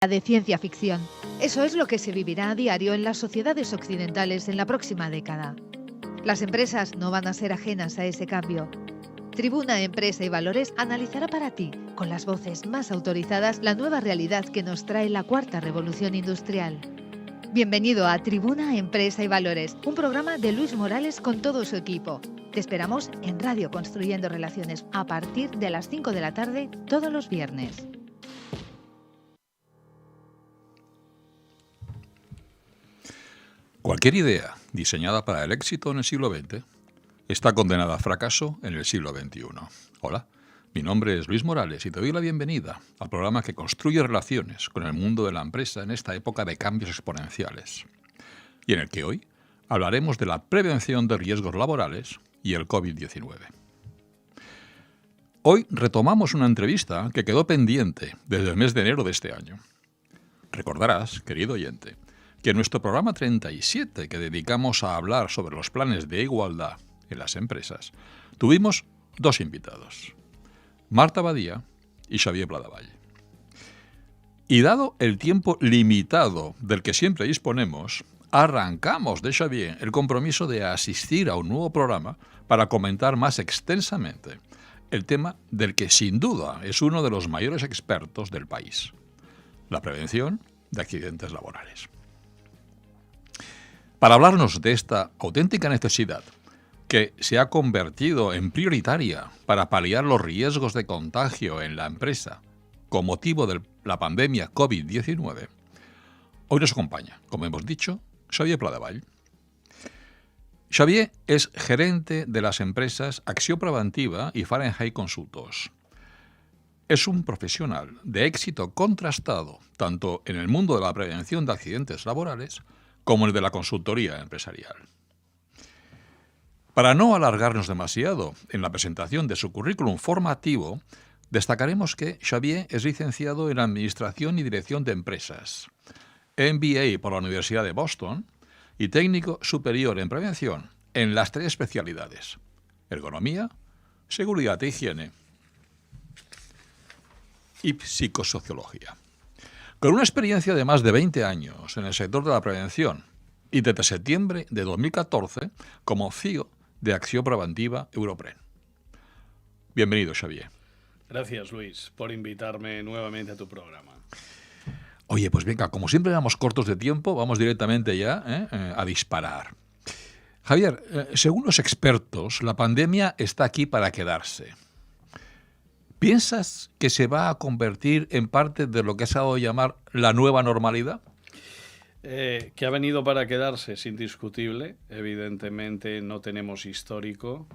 de ciencia ficción. Eso es lo que se vivirá a diario en las sociedades occidentales en la próxima década. Las empresas no van a ser ajenas a ese cambio. Tribuna Empresa y Valores analizará para ti, con las voces más autorizadas, la nueva realidad que nos trae la cuarta revolución industrial. Bienvenido a Tribuna Empresa y Valores, un programa de Luis Morales con todo su equipo. Te esperamos en Radio Construyendo Relaciones a partir de las 5 de la tarde todos los viernes. Cualquier idea diseñada para el éxito en el siglo XX está condenada a fracaso en el siglo XXI. Hola, mi nombre es Luis Morales y te doy la bienvenida al programa que construye relaciones con el mundo de la empresa en esta época de cambios exponenciales, y en el que hoy hablaremos de la prevención de riesgos laborales y el COVID-19. Hoy retomamos una entrevista que quedó pendiente desde el mes de enero de este año. Recordarás, querido oyente, que en nuestro programa 37, que dedicamos a hablar sobre los planes de igualdad en las empresas, tuvimos dos invitados, Marta Badía y Xavier Pladevall. Y dado el tiempo limitado del que siempre disponemos, arrancamos de Xavier el compromiso de asistir a un nuevo programa para comentar más extensamente el tema del que sin duda es uno de los mayores expertos del país, la prevención de accidentes laborales. Para hablarnos de esta auténtica necesidad que se ha convertido en prioritaria para paliar los riesgos de contagio en la empresa con motivo de la pandemia COVID-19, hoy nos acompaña, como hemos dicho, Xavier Pladevall. Xavier es gerente de las empresas Acció Preventiva y Fahrenheit Consultors. Es un profesional de éxito contrastado tanto en el mundo de la prevención de accidentes laborales como el de la consultoría empresarial. Para no alargarnos demasiado en la presentación de su currículum formativo, destacaremos que Xavier es licenciado en Administración y Dirección de Empresas, MBA por la Universidad de Boston y técnico superior en prevención en las 3 especialidades: ergonomía, seguridad e higiene y psicosociología. Con una experiencia de más de 20 años en el sector de la prevención y desde septiembre de 2014 como CEO de Acció Preventiva Europren. Bienvenido, Xavier. Gracias, Luis, por invitarme nuevamente a tu programa. Oye, pues venga, como siempre éramos cortos de tiempo, vamos directamente ya a disparar. Javier, según los expertos, la pandemia está aquí para quedarse. ¿Piensas que se va a convertir en parte de lo que se ha dado a llamar la nueva normalidad? Que ha venido para quedarse es indiscutible. Evidentemente no tenemos histórico.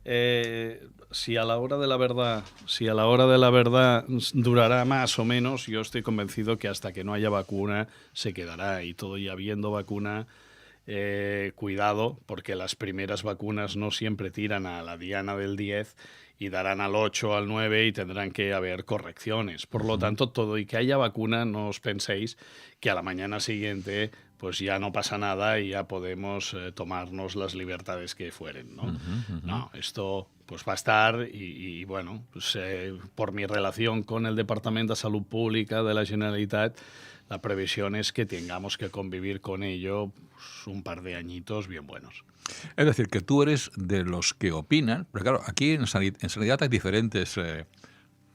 Si a la hora de la verdad durará más o menos, yo estoy convencido que hasta que no haya vacuna se quedará. Y todo ya habiendo vacuna, cuidado, porque las primeras vacunas no siempre tiran a la diana del 10 y darán al 8, al 9 y tendrán que haber correcciones. Por lo tanto, todo y que haya vacuna, no os penséis que a la mañana siguiente pues ya no pasa nada y ya podemos tomarnos las libertades que fueren, ¿no? No, esto pues va a estar y bueno, pues, por mi relación con el Departamento de Salud Pública de la Generalitat, la previsión es que tengamos que convivir con ello pues, un par de añitos bien buenos. Es decir, que tú eres de los que opinan, pero claro, aquí en sanidad hay diferentes,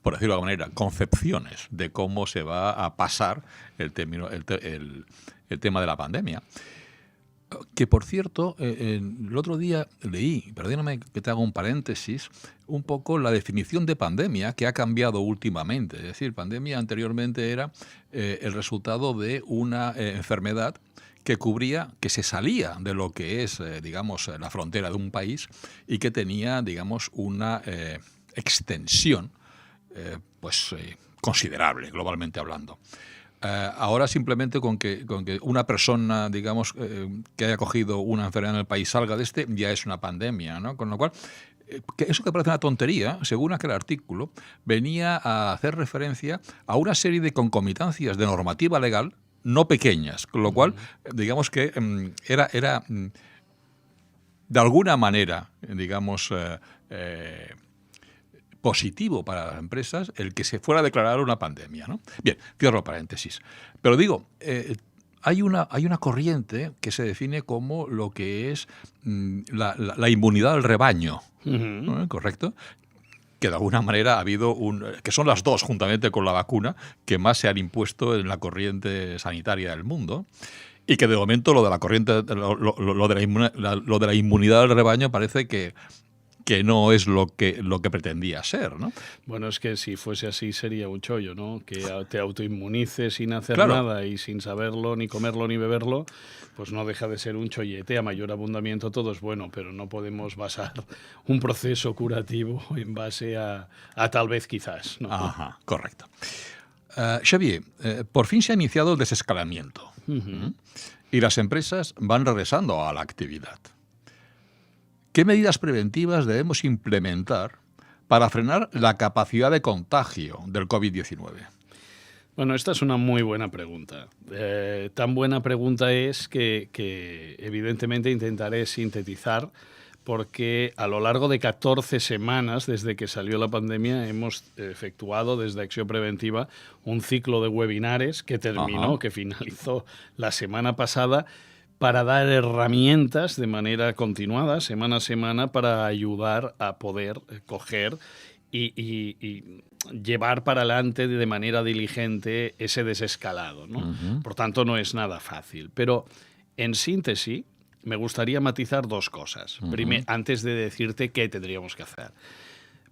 por decirlo de alguna manera, concepciones de cómo se va a pasar el tema de la pandemia. Que, por cierto, el otro día leí, perdóname que te haga un paréntesis, un poco la definición de pandemia que ha cambiado últimamente. Es decir, pandemia anteriormente era el resultado de una enfermedad que se salía de lo que es, digamos, la frontera de un país y que tenía, digamos, una extensión considerable, globalmente hablando. Ahora simplemente con que una persona, digamos, que haya cogido una enfermedad en el país salga de ya es una pandemia, ¿no? Con lo cual, que eso que parece una tontería, según aquel artículo, venía a hacer referencia a una serie de concomitancias de normativa legal no pequeñas, con lo cual, digamos que era de alguna manera, digamos, positivo para las empresas el que se fuera a declarar una pandemia, ¿no? Bien, cierro paréntesis. Pero digo, hay una corriente que se define como lo que es la inmunidad del rebaño, ¿no? ¿Correcto? Que de alguna manera ha habido que son las dos, juntamente con la vacuna, que más se han impuesto en la corriente sanitaria del mundo. Y que de momento lo de la corriente, lo de la inmunidad del rebaño parece que no es lo que pretendía ser, ¿no? Bueno, es que si fuese así sería un chollo, ¿no? Que te autoinmunices sin hacer Claro. nada y sin saberlo, ni comerlo, ni beberlo, pues no deja de ser un chollete. A mayor abundamiento todo es bueno, pero no podemos basar un proceso curativo en base a tal vez quizás, ¿no? Ajá, correcto. Xavier, por fin se ha iniciado el desescalamiento. Y las empresas van regresando a la actividad. ¿Qué medidas preventivas debemos implementar para frenar la capacidad de contagio del COVID-19? Bueno, esta es una muy buena pregunta. Tan buena pregunta es que evidentemente intentaré sintetizar, porque a lo largo de 14 semanas desde que salió la pandemia hemos efectuado desde Acción Preventiva un ciclo de webinares que terminó, que finalizó la semana pasada, para dar herramientas de manera continuada, semana a semana, para ayudar a poder coger y llevar para adelante de manera diligente ese desescalado, ¿no? Por tanto, no es nada fácil. Pero, en síntesis, me gustaría matizar dos cosas. Antes de decirte qué tendríamos que hacer.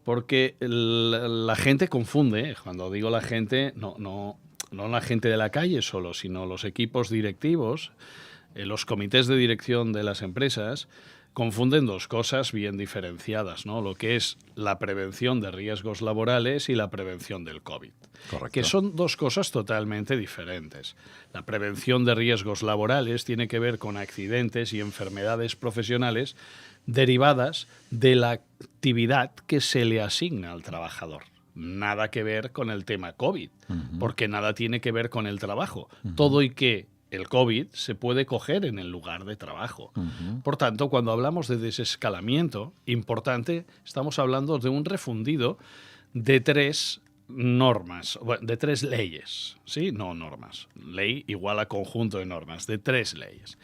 Porque la gente confunde, cuando digo la gente, no la gente de la calle solo, sino los equipos directivos, los comités de dirección de las empresas, confunden dos cosas bien diferenciadas, ¿no? Lo que es la prevención de riesgos laborales y la prevención del COVID. Correcto. Que son dos cosas totalmente diferentes. La prevención de riesgos laborales tiene que ver con accidentes y enfermedades profesionales derivadas de la actividad que se le asigna al trabajador. Nada que ver con el tema COVID, porque nada tiene que ver con el trabajo. Todo y que el COVID se puede coger en el lugar de trabajo. Por tanto, cuando hablamos de desescalamiento, importante, estamos hablando de un refundido de 3 normas, de 3 leyes, ¿sí? No normas. Ley igual a conjunto de normas, de 3 leyes.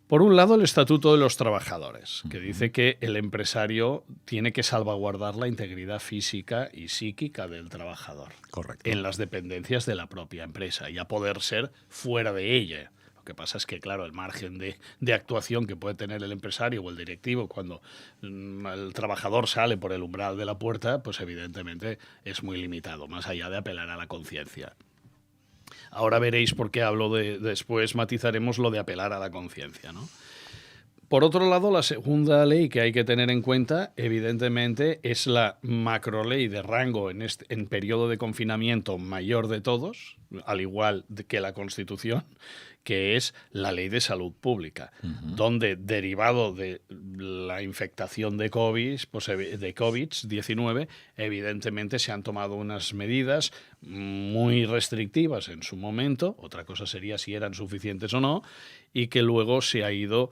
Por un lado, el Estatuto de los Trabajadores, que dice que el empresario tiene que salvaguardar la integridad física y psíquica del trabajador. Correcto. En las dependencias de la propia empresa y a poder ser fuera de ella. Lo que pasa es que, claro, el margen de actuación que puede tener el empresario o el directivo cuando el trabajador sale por el umbral de la puerta, pues evidentemente es muy limitado, más allá de apelar a la conciencia. Ahora veréis por qué hablo después matizaremos lo de apelar a la conciencia, ¿no? Por otro lado, la segunda ley que hay que tener en cuenta, evidentemente, es la macroley de rango en periodo de confinamiento mayor de todos, al igual que la Constitución, que es la Ley de Salud Pública, donde, derivado de la infectación de COVID-19, evidentemente se han tomado unas medidas muy restrictivas en su momento, otra cosa sería si eran suficientes o no, y que luego se ha ido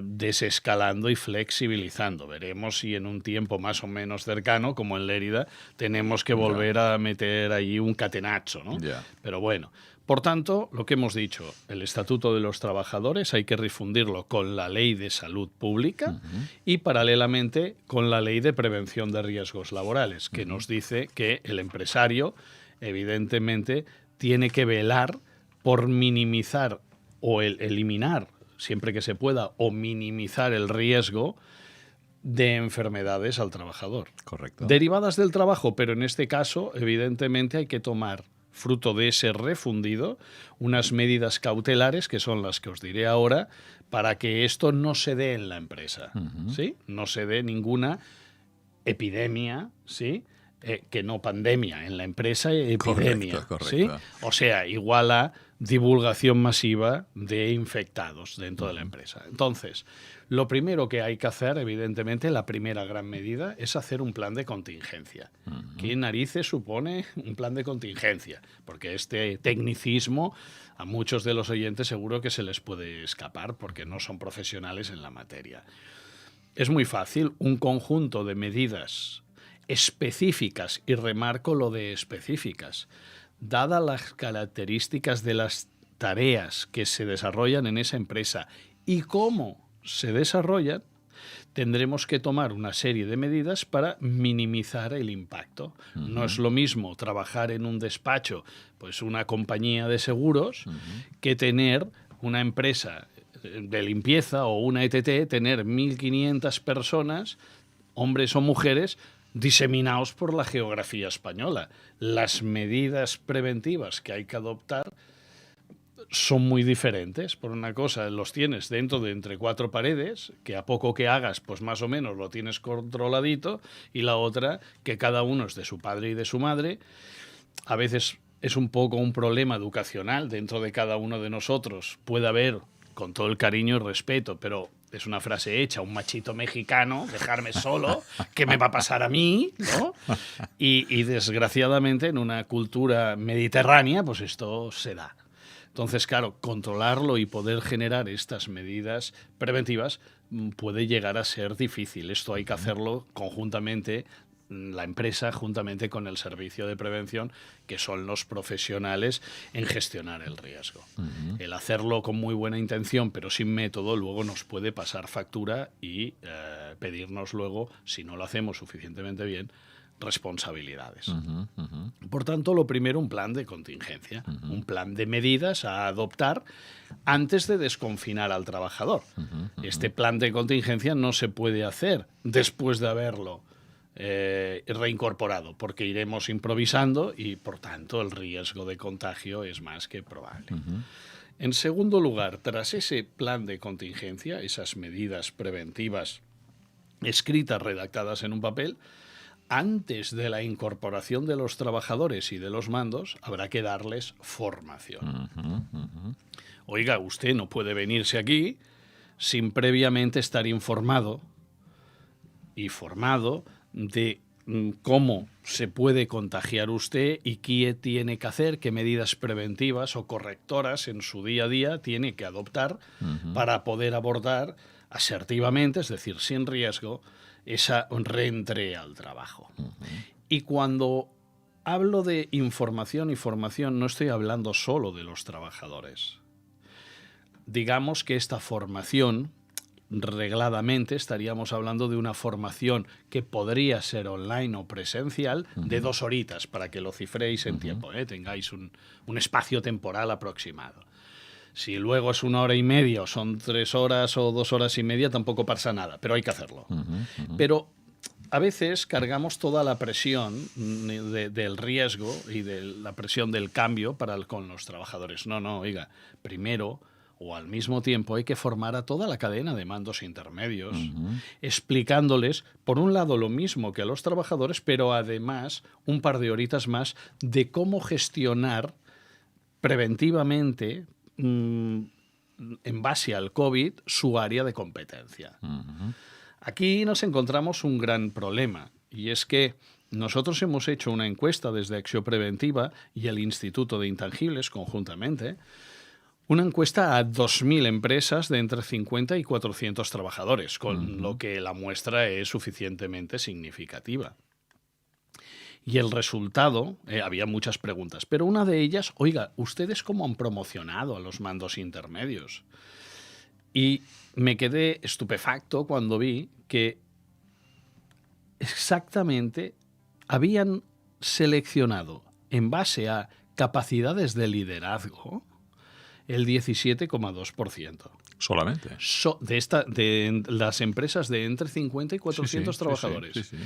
desescalando y flexibilizando. Veremos si en un tiempo más o menos cercano, como en Lérida, tenemos que volver a meter ahí un catenacho, ¿no? Pero bueno. Por tanto, lo que hemos dicho, el Estatuto de los Trabajadores hay que refundirlo con la Ley de Salud Pública y paralelamente con la Ley de Prevención de Riesgos Laborales, que nos dice que el empresario, evidentemente, tiene que velar por minimizar o eliminar, siempre que se pueda, o minimizar el riesgo de enfermedades al trabajador. Correcto. Derivadas del trabajo, pero en este caso, evidentemente, hay que tomar, fruto de ese refundido, unas medidas cautelares, que son las que os diré ahora, para que esto no se dé en la empresa, ¿sí? No se dé ninguna epidemia, ¿sí? Que no pandemia, en la empresa epidemia, correcto. ¿sí? O sea, igual a divulgación masiva de infectados dentro de la empresa. Entonces, lo primero que hay que hacer, evidentemente, la primera gran medida, es hacer un plan de contingencia. ¿Qué narices supone un plan de contingencia? Porque este tecnicismo a muchos de los oyentes seguro que se les puede escapar porque no son profesionales en la materia. Es muy fácil, un conjunto de medidas específicas, y remarco lo de específicas, dadas las características de las tareas que se desarrollan en esa empresa y cómo se desarrollan, tendremos que tomar una serie de medidas para minimizar el impacto. No es lo mismo trabajar en un despacho, pues una compañía de seguros, que tener una empresa de limpieza o una ETT, tener 1.500 personas, hombres o mujeres, diseminados por la geografía española. Las medidas preventivas que hay que adoptar son muy diferentes. Por una cosa, los tienes dentro de entre cuatro paredes, que a poco que hagas, pues más o menos lo tienes controladito, y la otra, que cada uno es de su padre y de su madre. A veces es un poco un problema educacional dentro de cada uno de nosotros. Puede haber, con todo el cariño y respeto, pero es una frase hecha, un machito mexicano, dejarme solo, ¿qué me va a pasar a mí? ¿No? Y desgraciadamente en una cultura mediterránea, pues esto se da. Entonces, claro, controlarlo y poder generar estas medidas preventivas puede llegar a ser difícil. Esto hay que hacerlo conjuntamente, la empresa juntamente con el servicio de prevención, que son los profesionales en gestionar el riesgo. El hacerlo con muy buena intención pero sin método luego nos puede pasar factura y pedirnos luego, si no lo hacemos suficientemente bien, responsabilidades. Por tanto, lo primero, un plan de contingencia, un plan de medidas a adoptar antes de desconfinar al trabajador. Este plan de contingencia no se puede hacer después de haberlo reincorporado, porque iremos improvisando y, por tanto, el riesgo de contagio es más que probable. En segundo lugar, tras ese plan de contingencia, esas medidas preventivas escritas, redactadas en un papel, antes de la incorporación de los trabajadores y de los mandos, habrá que darles formación. Oiga, usted no puede venirse aquí sin previamente estar informado y formado de cómo se puede contagiar usted y qué tiene que hacer, qué medidas preventivas o correctoras en su día a día tiene que adoptar para poder abordar asertivamente, es decir, sin riesgo, esa reentrée al trabajo. Y cuando hablo de información y formación, no estoy hablando solo de los trabajadores. Digamos que esta formación, regladamente, estaríamos hablando de una formación que podría ser online o presencial de 2 horitas, para que lo cifréis en tiempo, tengáis un espacio temporal aproximado. Si luego es 1 hora y media, o son 3 horas o 2 horas y media, tampoco pasa nada, pero hay que hacerlo. Pero a veces cargamos toda la presión del riesgo y de la presión del cambio con los trabajadores. No, oiga, primero o al mismo tiempo hay que formar a toda la cadena de mandos intermedios, explicándoles, por un lado, lo mismo que a los trabajadores, pero además un par de horitas más de cómo gestionar preventivamente, en base al COVID, su área de competencia. Aquí nos encontramos un gran problema, y es que nosotros hemos hecho una encuesta desde Acció Preventiva y el Instituto de Intangibles conjuntamente, una encuesta a 2.000 empresas de entre 50 y 400 trabajadores, con lo que la muestra es suficientemente significativa. Y el resultado, había muchas preguntas, pero una de ellas, oiga, ¿ustedes cómo han promocionado a los mandos intermedios? Y me quedé estupefacto cuando vi que exactamente habían seleccionado, en base a capacidades de liderazgo, el 17,2%. ¿Solamente? De las empresas de entre 50 y 400 trabajadores. Sí.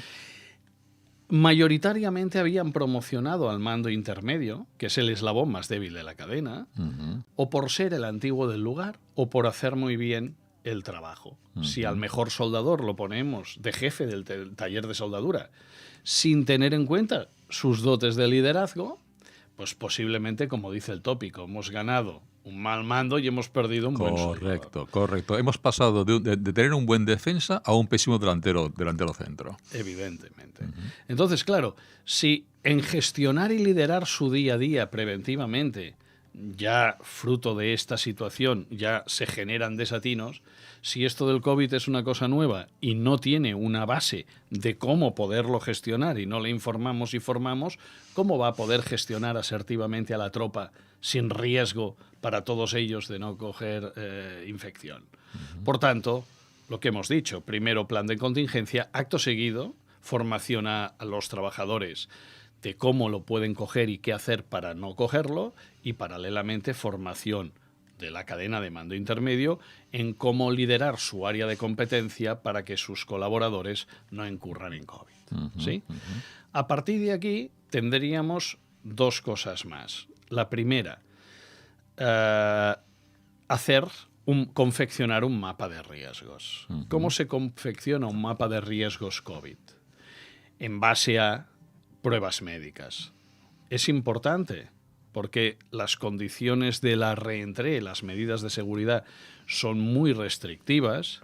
Mayoritariamente habían promocionado al mando intermedio, que es el eslabón más débil de la cadena, o por ser el antiguo del lugar, o por hacer muy bien el trabajo. Si al mejor soldador lo ponemos de jefe del taller de soldadura, sin tener en cuenta sus dotes de liderazgo, pues posiblemente, como dice el tópico, hemos ganado un mal mando y hemos perdido un buen soldador. Correcto. Hemos pasado de tener un buen defensa a un pésimo delantero centro. Evidentemente. Entonces, claro, si en gestionar y liderar su día a día preventivamente ya fruto de esta situación ya se generan desatinos, si esto del COVID es una cosa nueva y no tiene una base de cómo poderlo gestionar y no le informamos y formamos, ¿cómo va a poder gestionar asertivamente a la tropa sin riesgo para todos ellos de no coger infección? Por tanto, lo que hemos dicho, primero plan de contingencia, acto seguido, formación a los trabajadores de cómo lo pueden coger y qué hacer para no cogerlo, y paralelamente formación de la cadena de mando intermedio en cómo liderar su área de competencia para que sus colaboradores no incurran en COVID. ¿Sí? A partir de aquí tendríamos dos cosas más. La primera, confeccionar un mapa de riesgos. ¿Cómo se confecciona un mapa de riesgos COVID? En base a pruebas médicas. Es importante porque las condiciones de la reentrée, las medidas de seguridad, son muy restrictivas.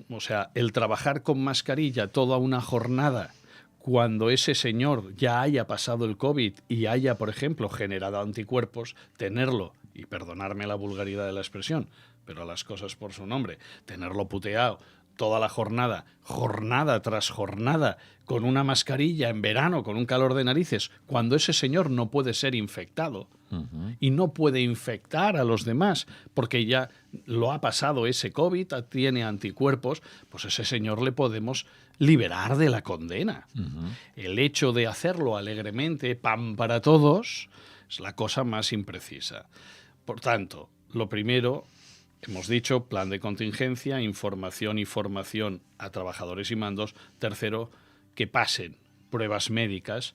O sea, el trabajar con mascarilla toda una jornada cuando ese señor ya haya pasado el COVID y haya, por ejemplo, generado anticuerpos, tenerlo, y perdonarme la vulgaridad de la expresión, pero las cosas por su nombre, tenerlo puteado toda la jornada, jornada tras jornada, con una mascarilla en verano, con un calor de narices, cuando ese señor no puede ser infectado y no puede infectar a los demás porque ya lo ha pasado ese COVID, tiene anticuerpos, pues ese señor le podemos liberar de la condena. El hecho de hacerlo alegremente, pan para todos, es la cosa más imprecisa. Por tanto, lo primero, hemos dicho, plan de contingencia, información y formación a trabajadores y mandos. Tercero, que pasen pruebas médicas.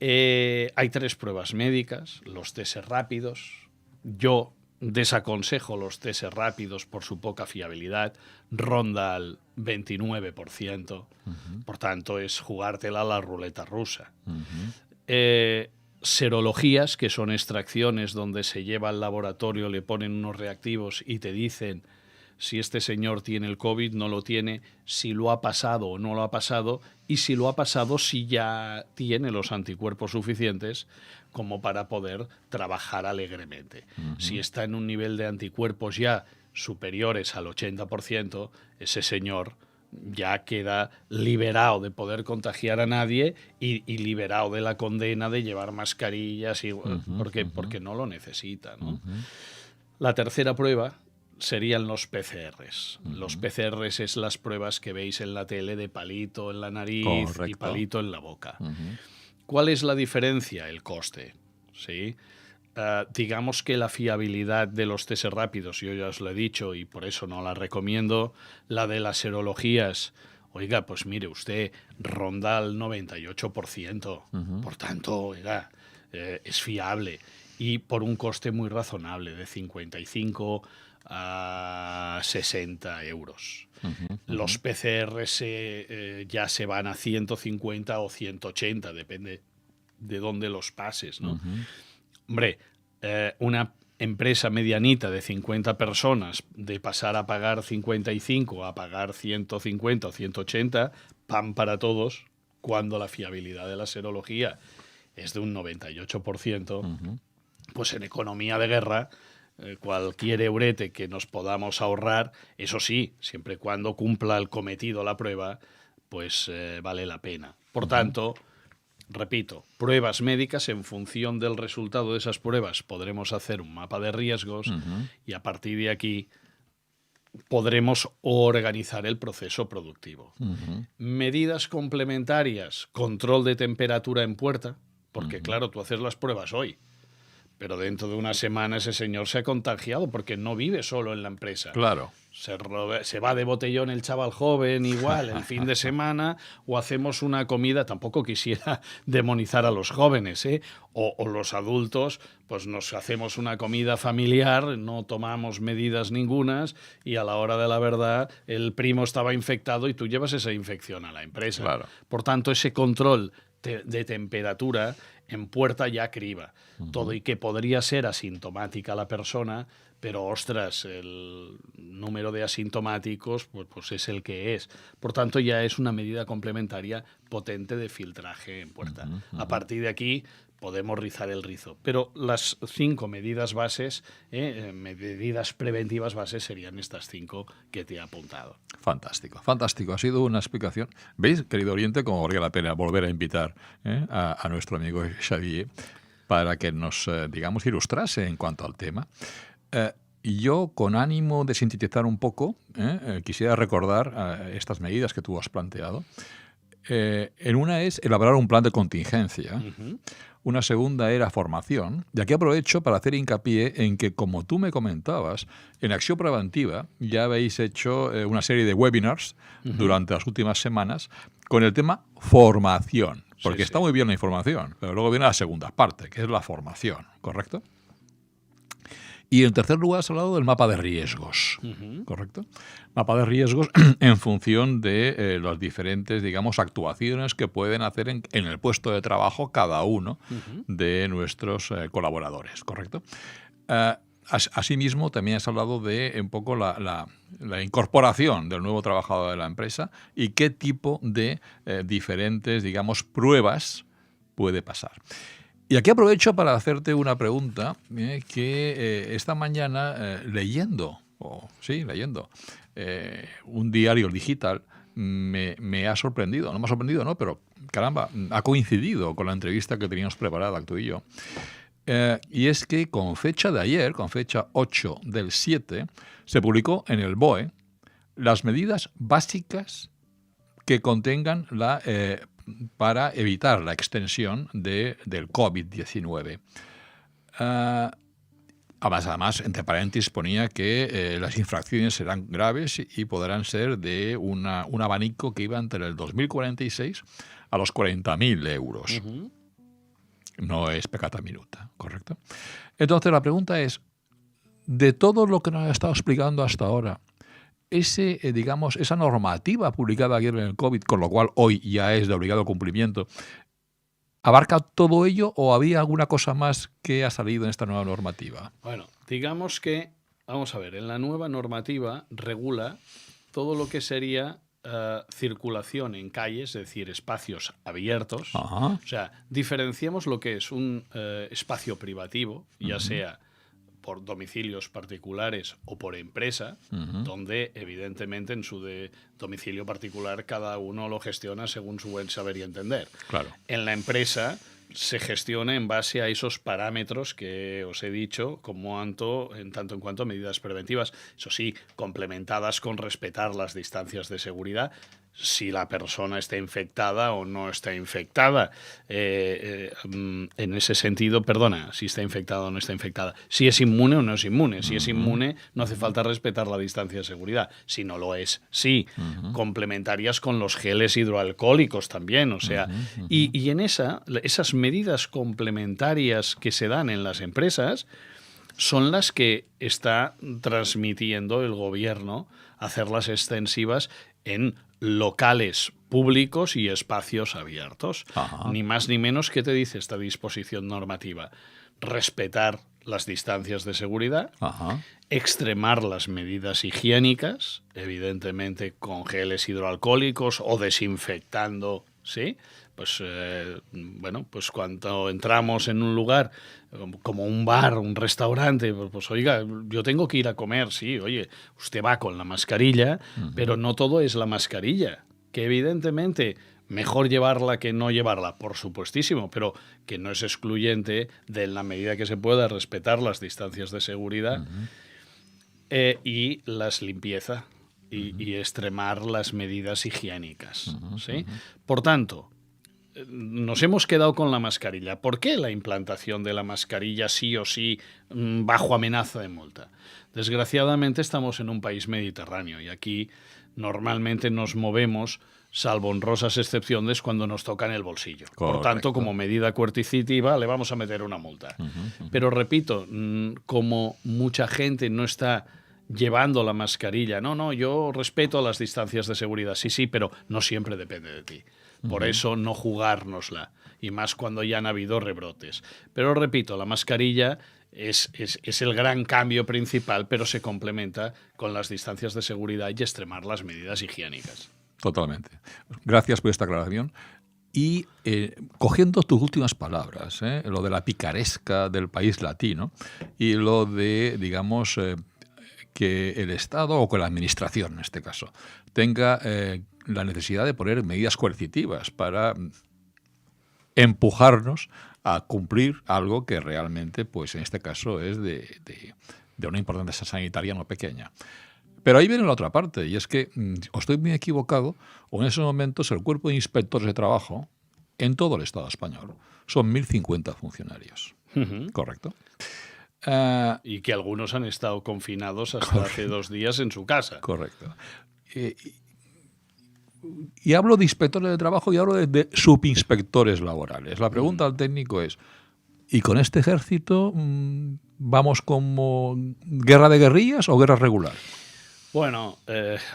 Hay 3 pruebas médicas, los test rápidos. Yo desaconsejo los test rápidos por su poca fiabilidad, ronda al 29%. Por tanto, es jugártela a la ruleta rusa. Serologías, que son extracciones donde se lleva al laboratorio, le ponen unos reactivos y te dicen si este señor tiene el COVID, no lo tiene, si lo ha pasado o no lo ha pasado, y si lo ha pasado, si ya tiene los anticuerpos suficientes como para poder trabajar alegremente. Si está en un nivel de anticuerpos ya superiores al 80%, ese señor ya queda liberado de poder contagiar a nadie y liberado de la condena de llevar mascarillas porque no lo necesita, ¿no? La tercera prueba serían los PCRs. Los PCRs es las pruebas que veis en la tele de palito en la nariz. Correcto. Y palito en la boca. ¿Cuál es la diferencia? El coste. ¿Sí? Digamos que la fiabilidad de los test rápidos, yo ya os lo he dicho y por eso no la recomiendo. La de las serologías, oiga, pues mire usted, ronda al 98%. Por tanto, oiga, es fiable y por un coste muy razonable, de 55 a 60 euros. Los PCRs ya se van a 150 o 180, depende de dónde los pases, ¿no? Hombre, una empresa medianita de 50 personas, de pasar a pagar 55 a pagar 150 o 180, pan para todos, cuando la fiabilidad de la serología es de un 98%, pues en economía de guerra, cualquier eurete que nos podamos ahorrar, eso sí, siempre y cuando cumpla el cometido la prueba, pues vale la pena. Por tanto, repito, pruebas médicas, en función del resultado de esas pruebas podremos hacer un mapa de riesgos y a partir de aquí podremos organizar el proceso productivo. Medidas complementarias, control de temperatura en puerta, porque claro, tú haces las pruebas hoy, pero dentro de una semana ese señor se ha contagiado porque no vive solo en la empresa. Claro. Se va de botellón el chaval joven igual el fin de semana, o hacemos una comida, tampoco quisiera demonizar a los jóvenes, o los adultos, pues nos hacemos una comida familiar, no tomamos medidas ningunas y a la hora de la verdad el primo estaba infectado y tú llevas esa infección a la empresa. Claro. Por tanto, ese control de temperatura en puerta ya criba todo, y que podría ser asintomática la persona, pero ostras, el número de asintomáticos pues es el que es. Por tanto, ya es una medida complementaria potente de filtraje en puerta. A partir de aquí podemos rizar el rizo. Pero las 5 medidas bases, medidas preventivas bases, serían estas 5 que te he apuntado. Fantástico, fantástico. Ha sido una explicación. ¿Veis, querido oyente, cómo valía la pena volver a invitar a nuestro amigo Xavier para que nos, digamos, ilustrase en cuanto al tema? Yo, con ánimo de sintetizar un poco, quisiera recordar estas medidas que tú has planteado. En una es elaborar un plan de contingencia. Una segunda era formación. Y aquí aprovecho para hacer hincapié en que, como tú me comentabas, en Acción Preventiva ya habéis hecho una serie de webinars durante las últimas semanas con el tema formación. Porque está muy bien la información, pero luego viene la segunda parte, que es la formación, ¿correcto? Y en tercer lugar has hablado del mapa de riesgos, ¿correcto? Mapa de riesgos en función de las diferentes, digamos, actuaciones que pueden hacer en el puesto de trabajo cada uno de nuestros colaboradores, ¿correcto? Asimismo, también has hablado de un poco la incorporación del nuevo trabajador de la empresa y qué tipo de diferentes, digamos, pruebas puede pasar. Y aquí aprovecho para hacerte una pregunta que esta mañana leyendo un diario digital me ha sorprendido. No me ha sorprendido, ¿no? Pero caramba, ha coincidido con la entrevista que teníamos preparada tú y yo. Y es que con fecha de ayer, con fecha 8/7, se publicó en el BOE las medidas básicas que contengan para evitar la extensión del COVID-19. Además, entre paréntesis, ponía que las infracciones serán graves y podrán ser de un abanico que iba entre el 2046 a los 40.000 euros. No es peccata minuta, ¿correcto? Entonces, la pregunta es, de todo lo que nos ha estado explicando hasta ahora, esa normativa publicada ayer en el COVID, con lo cual hoy ya es de obligado cumplimiento, ¿abarca todo ello o había alguna cosa más que ha salido en esta nueva normativa? Bueno, digamos que, vamos a ver, en la nueva normativa regula todo lo que sería circulación en calles, es decir, espacios abiertos. O sea, diferenciamos lo que es un espacio privativo, ya sea por domicilios particulares o por empresa, donde evidentemente en su domicilio particular cada uno lo gestiona según su buen saber y entender. Claro. En la empresa se gestiona en base a esos parámetros que os he dicho, en tanto en cuanto a medidas preventivas, eso sí, complementadas con respetar las distancias de seguridad, si la persona está infectada o no está infectada. En ese sentido, si está infectada o no está infectada. Si es inmune o no es inmune. Si es inmune, no hace falta respetar la distancia de seguridad. Si no lo es, sí. Complementarias con los geles hidroalcohólicos también. O sea, y en esas medidas complementarias que se dan en las empresas son las que está transmitiendo el gobierno, hacerlas extensivas en locales públicos y espacios abiertos. Ni más ni menos que te dice esta disposición normativa. Respetar las distancias de seguridad, extremar las medidas higiénicas, evidentemente con geles hidroalcohólicos o desinfectando, ¿sí? Pues cuando entramos en un lugar como un bar, un restaurante, pues oiga, yo tengo que ir a comer, sí, oye, usted va con la mascarilla, pero no todo es la mascarilla, que evidentemente mejor llevarla que no llevarla, por supuestísimo, pero que no es excluyente de en la medida que se pueda respetar las distancias de seguridad y las limpieza y extremar las medidas higiénicas, ¿sí? Por tanto, nos hemos quedado con la mascarilla. ¿Por qué la implantación de la mascarilla sí o sí bajo amenaza de multa? Desgraciadamente estamos en un país mediterráneo y aquí normalmente nos movemos, salvo honrosas excepciones, cuando nos toca en el bolsillo. Correcto. Por tanto, como medida coercitiva le vamos a meter una multa. Pero repito, como mucha gente no está llevando la mascarilla, no, yo respeto las distancias de seguridad, sí, pero no siempre depende de ti. Por eso no jugárnosla, y más cuando ya han habido rebrotes. Pero repito, la mascarilla es el gran cambio principal, pero se complementa con las distancias de seguridad y extremar las medidas higiénicas. Totalmente. Gracias por esta aclaración. Y cogiendo tus últimas palabras, lo de la picaresca del país latino y lo de, digamos, que el Estado o que la Administración, en este caso, tenga la necesidad de poner medidas coercitivas para empujarnos a cumplir algo que realmente, pues en este caso, es de una importancia sanitaria no pequeña. Pero ahí viene la otra parte, y es que o estoy muy equivocado, o en esos momentos el cuerpo de inspectores de trabajo en todo el Estado español son 1.050 funcionarios. ¿Correcto? Y que algunos han estado confinados hasta hace 2 días en su casa. Correcto. Y hablo de inspectores de trabajo y hablo de subinspectores laborales. La pregunta al técnico es, ¿y con este ejército vamos como guerra de guerrillas o guerra regular? Bueno,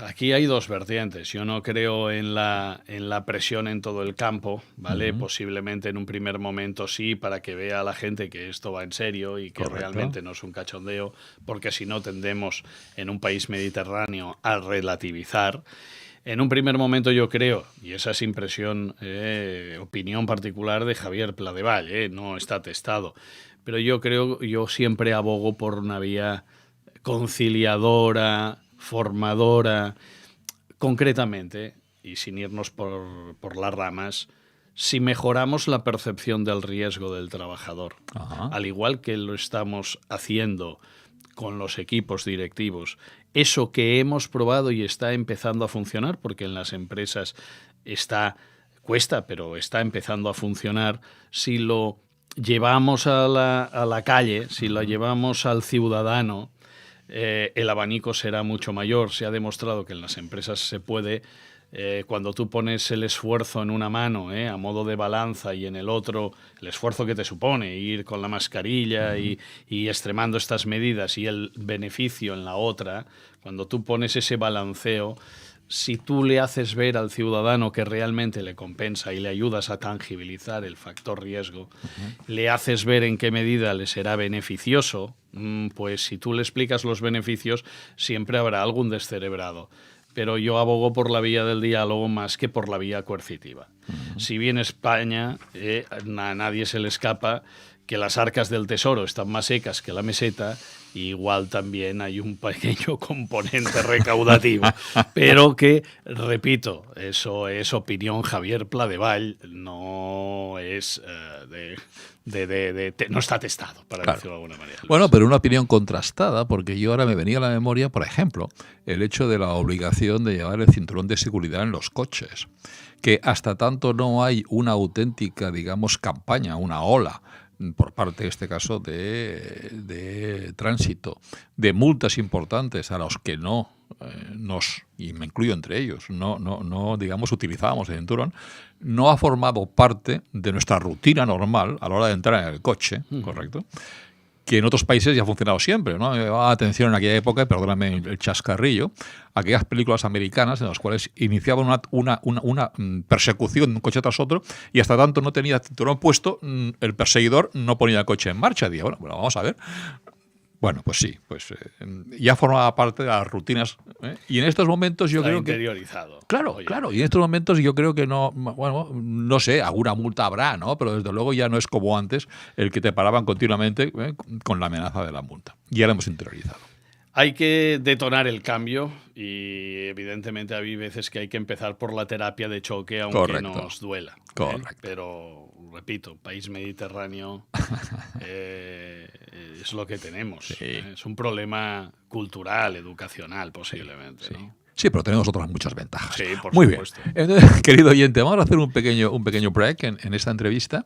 aquí hay 2 vertientes. Yo no creo en la presión en todo el campo, ¿vale? Posiblemente en un primer momento sí, para que vea la gente que esto va en serio y que realmente no es un cachondeo, porque si no tendemos en un país mediterráneo a relativizar. En un primer momento yo creo, y esa es impresión, opinión particular de Javier Pladevall, no está testado, pero yo siempre abogo por una vía conciliadora, formadora, concretamente, y sin irnos por las ramas, si mejoramos la percepción del riesgo del trabajador, al igual que lo estamos haciendo con los equipos directivos, eso que hemos probado y está empezando a funcionar, porque en las empresas cuesta, pero está empezando a funcionar, si lo llevamos a la calle, si lo llevamos al ciudadano, el abanico será mucho mayor. Se ha demostrado que en las empresas se puede, cuando tú pones el esfuerzo en una mano, a modo de balanza, y en el otro el esfuerzo que te supone ir con la mascarilla y extremando estas medidas, y el beneficio en la otra, cuando tú pones ese balanceo, si tú le haces ver al ciudadano que realmente le compensa y le ayudas a tangibilizar el factor riesgo, le haces ver en qué medida le será beneficioso, pues si tú le explicas los beneficios, siempre habrá algún descerebrado. Pero yo abogo por la vía del diálogo más que por la vía coercitiva. Si bien España, a nadie se le escapa que las arcas del tesoro están más secas que la meseta, igual también hay un pequeño componente recaudativo, pero que, repito, eso es opinión Javier Pladevall, no es no está testado, para decirlo de alguna manera. Bueno, pero una opinión contrastada, porque yo ahora me venía a la memoria, por ejemplo, el hecho de la obligación de llevar el cinturón de seguridad en los coches, que hasta tanto no hay una auténtica, digamos, campaña, una ola, por parte, en este caso, de tránsito, de multas importantes a los que no y me incluyo entre ellos, no digamos, utilizábamos el cinturón, no ha formado parte de nuestra rutina normal a la hora de entrar en el coche, ¿correcto? Que en otros países ya ha funcionado siempre, ¿no? Me llamaba la atención en aquella época, perdóname el chascarrillo, aquellas películas americanas en las cuales iniciaban una persecución de un coche tras otro y hasta tanto no tenía cinturón puesto, el perseguidor no ponía el coche en marcha. Digo, bueno, vamos a ver. Bueno, pues sí, pues ya formaba parte de las rutinas. Y en estos momentos yo creo interiorizado. que... Claro. Y en estos momentos yo creo que no... Bueno, no sé, alguna multa habrá, ¿no? Pero desde luego ya no es como antes, el que te paraban continuamente con la amenaza de la multa. Ya lo hemos interiorizado. Hay que detonar el cambio y evidentemente hay veces que hay que empezar por la terapia de choque aunque nos duela. Correcto. Pero, repito, país mediterráneo es lo que tenemos. Sí. Es un problema cultural, educacional posiblemente. Sí. ¿no? Sí, pero tenemos otras muchas ventajas. Sí, por Muy supuesto. Bien. Entonces, querido oyente, vamos a hacer un pequeño break en esta entrevista.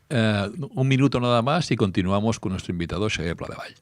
1 minuto nada más y continuamos con nuestro invitado, Xavier Pladevall.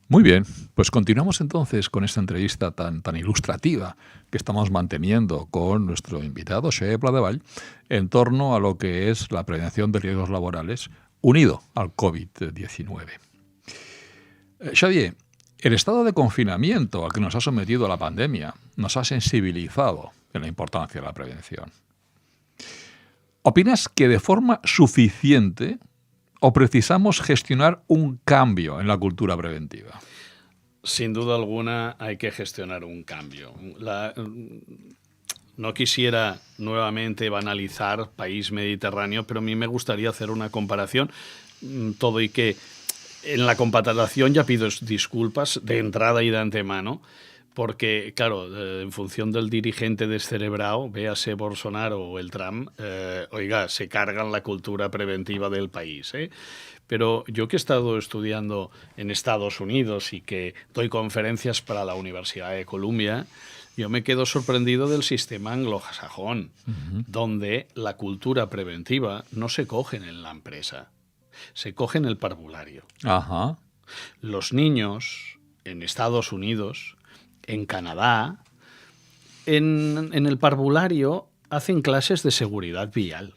Muy bien, pues continuamos entonces con esta entrevista tan ilustrativa que estamos manteniendo con nuestro invitado, Xavier Pladevall, en torno a lo que es la prevención de riesgos laborales unido al COVID-19. Xavier, el estado de confinamiento al que nos ha sometido la pandemia nos ha sensibilizado en la importancia de la prevención. ¿Opinas que de forma suficiente o precisamos gestionar un cambio en la cultura preventiva? Sin duda alguna hay que gestionar un cambio. No quisiera nuevamente banalizar país mediterráneo, pero a mí me gustaría hacer una comparación, todo y que en la comparación ya pido disculpas de entrada y de antemano, porque, claro, en función del dirigente descerebrado, véase Bolsonaro o el Trump, se cargan la cultura preventiva del país, ¿eh? Pero yo que he estado estudiando en Estados Unidos y que doy conferencias para la Universidad de Columbia, yo me quedo sorprendido del sistema anglosajón, donde la cultura preventiva no se coge en la empresa, se coge en el parvulario. Ajá. Los niños en Estados Unidos, en Canadá, en el parvulario hacen clases de seguridad vial.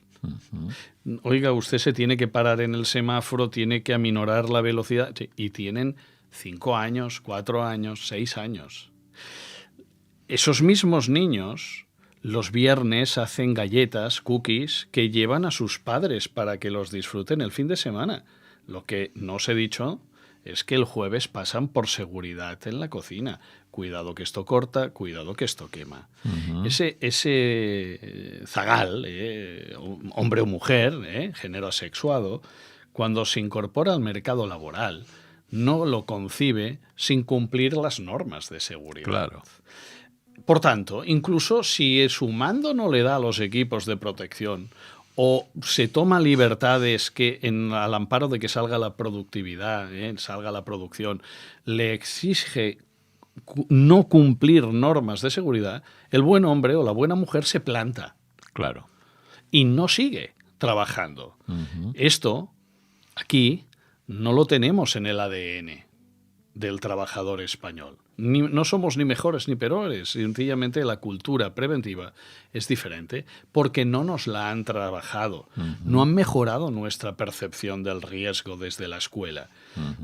Oiga, usted se tiene que parar en el semáforo, tiene que aminorar la velocidad, y tienen 5 años, 4 años, 6 años. Esos mismos niños los viernes hacen galletas, cookies, que llevan a sus padres para que los disfruten el fin de semana. Lo que no os he dicho es que el jueves pasan por seguridad en la cocina. Cuidado que esto corta, cuidado que esto quema. Ese zagal, hombre o mujer, género asexuado, cuando se incorpora al mercado laboral, no lo concibe sin cumplir las normas de seguridad. Claro. Por tanto, incluso si su mando no le da a los equipos de protección o se toma libertades que al amparo de que salga la productividad, salga la producción, le exige no cumplir normas de seguridad, el buen hombre o la buena mujer se planta. Claro. Y no sigue trabajando. Esto, aquí, no lo tenemos en el ADN del trabajador español. No somos ni mejores ni peores, sencillamente la cultura preventiva es diferente porque no nos la han trabajado, no han mejorado nuestra percepción del riesgo desde la escuela.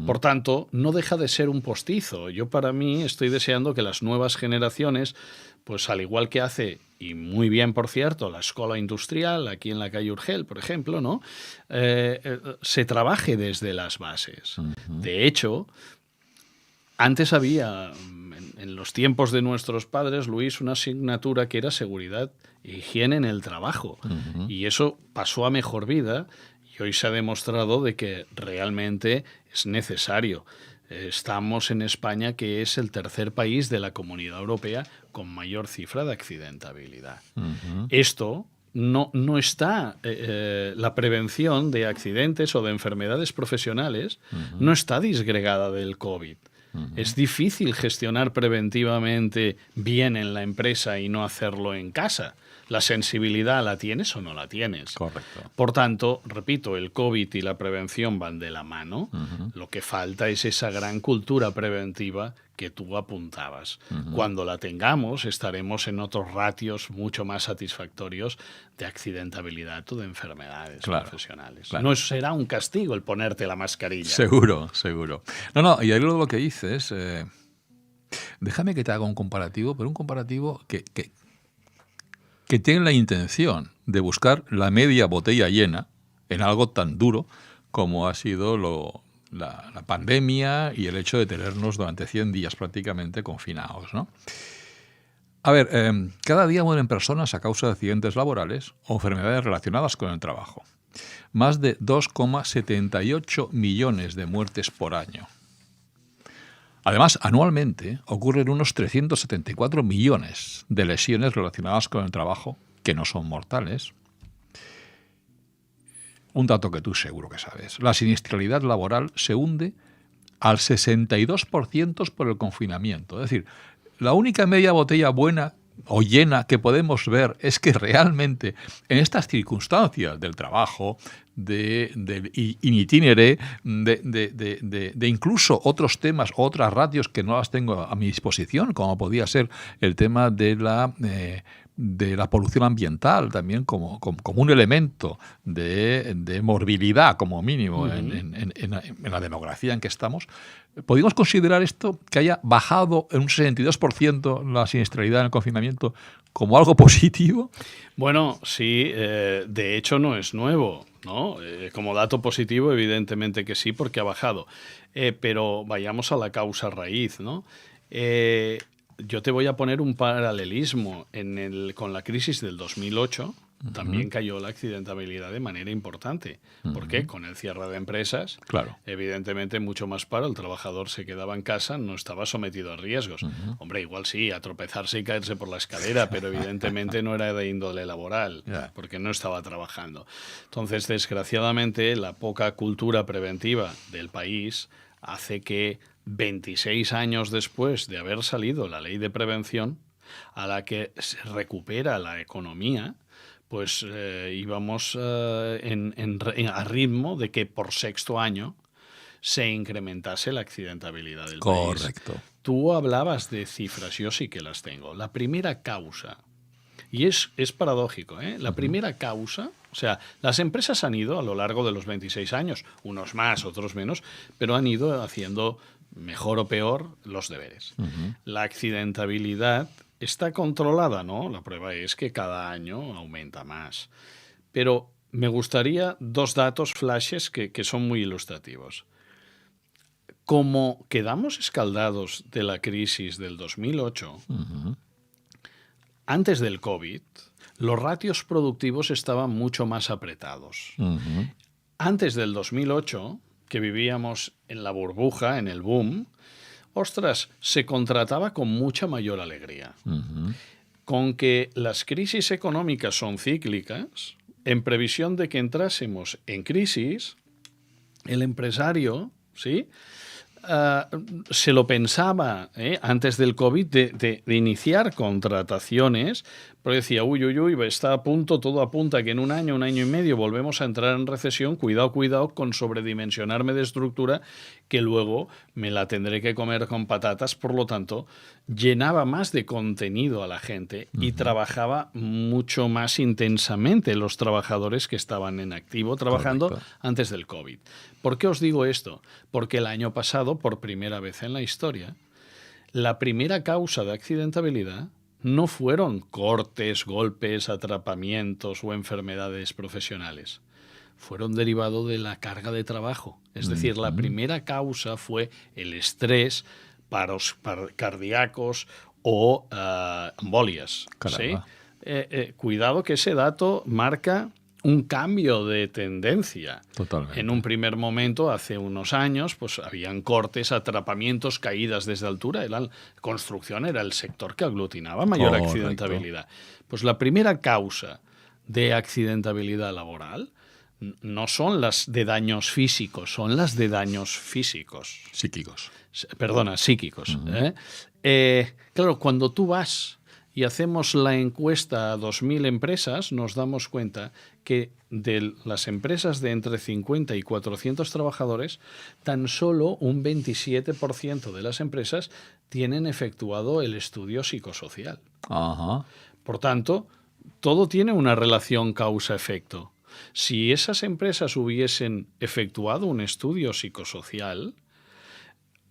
Por tanto, no deja de ser un postizo. Yo para mí estoy deseando que las nuevas generaciones, pues al igual que hace, y muy bien por cierto, la escuela industrial aquí en la calle Urgel, por ejemplo, ¿no? Se trabaje desde las bases. De hecho, antes había, en los tiempos de nuestros padres, Luis, una asignatura que era seguridad e higiene en el trabajo. Y eso pasó a mejor vida y hoy se ha demostrado de que realmente es necesario. Estamos en España, que es el tercer país de la Comunidad Europea con mayor cifra de accidentabilidad. Esto no está, la prevención de accidentes o de enfermedades profesionales no está disgregada del COVID. Es difícil gestionar preventivamente bien en la empresa y no hacerlo en casa. ¿La sensibilidad la tienes o no la tienes? Correcto. Por tanto, repito, el COVID y la prevención van de la mano. Lo que falta es esa gran cultura preventiva que tú apuntabas. Cuando la tengamos, estaremos en otros ratios mucho más satisfactorios de accidentabilidad o de enfermedades profesionales. Claro. No será un castigo el ponerte la mascarilla. Seguro, seguro. No, y ahí luego lo que dices, déjame que te haga un comparativo, pero un comparativo que tiene la intención de buscar la media botella llena en algo tan duro como ha sido la pandemia y el hecho de tenernos durante 100 días prácticamente confinados, ¿no? A ver, cada día mueren personas a causa de accidentes laborales o enfermedades relacionadas con el trabajo. Más de 2,78 millones de muertes por año. Además, anualmente ocurren unos 374 millones de lesiones relacionadas con el trabajo que no son mortales. Un dato que tú seguro que sabes. La siniestralidad laboral se hunde al 62% por el confinamiento. Es decir, la única media botella buena o llena que podemos ver es que realmente en estas circunstancias del trabajo, del in itinere, de incluso otros temas, otras ratios que no las tengo a mi disposición, como podía ser el tema de la polución ambiental, también como un elemento de morbilidad, como mínimo, en la demografía en que estamos. ¿Podríamos considerar esto, que haya bajado en un 62% la siniestralidad en el confinamiento, como algo positivo? Bueno, sí, de hecho no es nuevo, ¿no? Como dato positivo, evidentemente que sí, porque ha bajado. Pero vayamos a la causa raíz, ¿no? Yo te voy a poner un paralelismo con la crisis del 2008. También cayó la accidentabilidad de manera importante. ¿Por qué? Con el cierre de empresas, claro, evidentemente mucho más paro, el trabajador se quedaba en casa, no estaba sometido a riesgos. Hombre, igual sí, a tropezarse y caerse por la escalera, pero evidentemente no era de índole laboral, porque no estaba trabajando. Entonces, desgraciadamente, la poca cultura preventiva del país hace que 26 años después de haber salido la ley de prevención, a la que se recupera la economía, pues íbamos a ritmo de que por sexto año se incrementase la accidentabilidad del país. correcto. Tú hablabas de cifras, yo sí que las tengo. La primera causa, y es paradójico, la primera causa, o sea, las empresas han ido a lo largo de los 26 años, unos más, otros menos, pero han ido haciendo mejor o peor los deberes. La accidentabilidad está controlada, ¿no? La prueba es que cada año aumenta más. Pero me gustaría dos datos flashes que son muy ilustrativos. Como quedamos escaldados de la crisis del 2008, antes del COVID, los ratios productivos estaban mucho más apretados. Antes del 2008, que vivíamos en la burbuja, en el boom, ostras, se contrataba con mucha mayor alegría. Con que las crisis económicas son cíclicas, en previsión de que entrásemos en crisis, el empresario, ¿sí?, se lo pensaba antes del COVID de iniciar contrataciones, pero decía, uy, está a punto, todo apunta que en un año y medio volvemos a entrar en recesión, cuidado con sobredimensionarme de estructura, que luego me la tendré que comer con patatas. Por lo tanto, llenaba más de contenido a la gente y trabajaba mucho más intensamente los trabajadores que estaban en activo trabajando antes del COVID. ¿Por qué os digo esto? Porque el año pasado, por primera vez en la historia, la primera causa de accidentabilidad no fueron cortes, golpes, atrapamientos o enfermedades profesionales. Fueron derivados de la carga de trabajo. Es decir, la primera causa fue el estrés, paros cardíacos o embolias. ¿Sí? Cuidado que ese dato marca un cambio de tendencia. Totalmente. En un primer momento, hace unos años, pues habían cortes, atrapamientos, caídas desde altura. La construcción era el sector que aglutinaba mayor accidentabilidad. Pues la primera causa de accidentabilidad laboral no son las de daños físicos, son las de daños físicos. Psíquicos. Perdona, psíquicos. Claro, cuando tú vas y hacemos la encuesta a 2.000 empresas, nos damos cuenta que de las empresas de entre 50 y 400 trabajadores, tan solo un 27% de las empresas tienen efectuado el estudio psicosocial. Por tanto, todo tiene una relación causa-efecto. Si esas empresas hubiesen efectuado un estudio psicosocial,